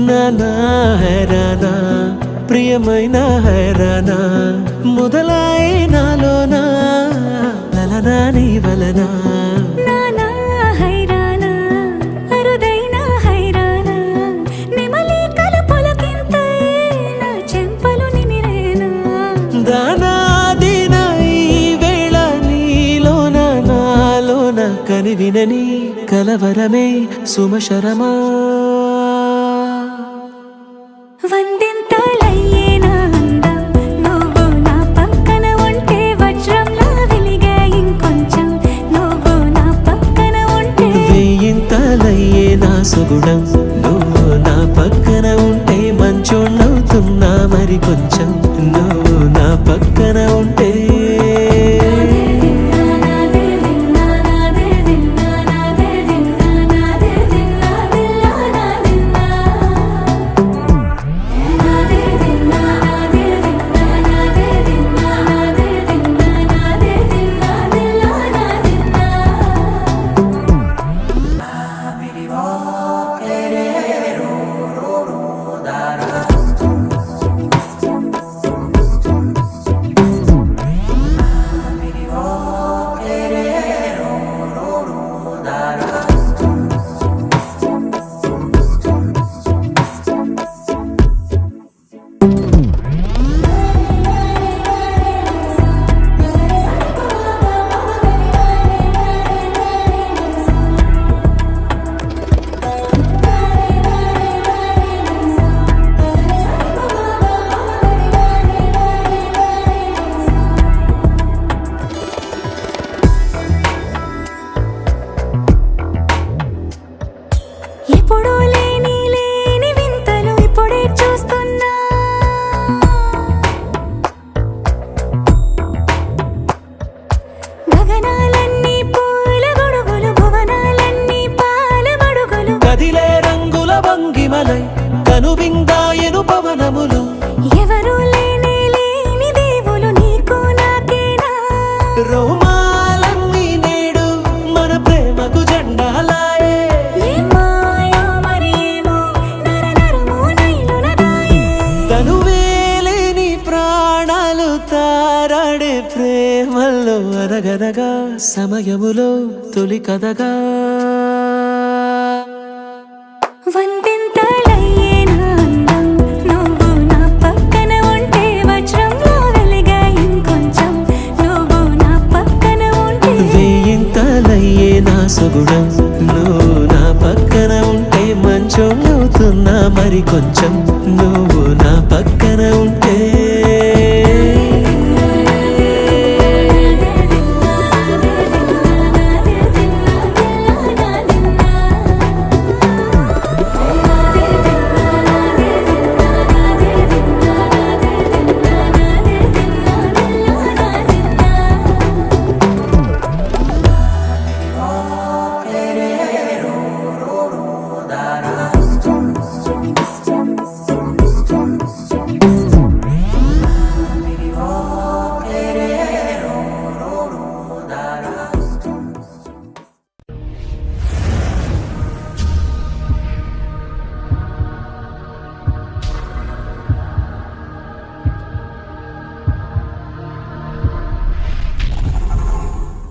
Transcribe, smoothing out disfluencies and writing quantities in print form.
నానా హైరానా ప్రియమైన హైరానా మొదలాయి నాలోనా లలనా నీ వలనా నానా హైరానా అరుదైన హైరానా నెమలి కలుపులకింతై నా చెంపలు నిమిరేనా దానా దీనా ఈ వేళ నీలోన నాలోన కనివినని కలవరమే సుమశరమా వందింతలయ్యేనా అందం నువ్వు నా పక్కన ఉంటే వజ్రంలా వెలిగే ఇంకొంచెం నువ్వు నా పక్కన ఉంటే వేయింతలయ్యే నా సుగుణం నువ్వు నా పక్కన ఉంటే మంచోళ్ళవుతున్నా మరి కొంచెం నువ్వు నా పక్కన ఉంటే ఎప్పుడూ లేని వింతలు ఇప్పుడే చూస్తున్నా గగనాలన్నీ పూల గొడుగులు భువనాలన్నీ పాల గొడుగులు కదిలే రంగుల భంగిమలై కనువిందాయను పవనములు ఎవరూ లేని దేవులు నీకు నాకేనా రోమాలన్నీ నేడు మన ప్రేమకు జెండాలాయే తనువేలేని ప్రాణాలు తారాడే ప్రేమల్లో అరగరగా సమయములో తొలి కథగా వందింతలయ్యేనా అందం నువ్వు నా పక్కన ఉంటే వజ్రంలా వెలిగే ఇంకొంచెం నువ్వు నా పక్కన ఉంటే వేయింతలయ్యే నా సుగుణం నువ్వు నా పక్కన ఉంటే మంచోళ్ళవుతున్నా మరి కొంచెం నువ్వు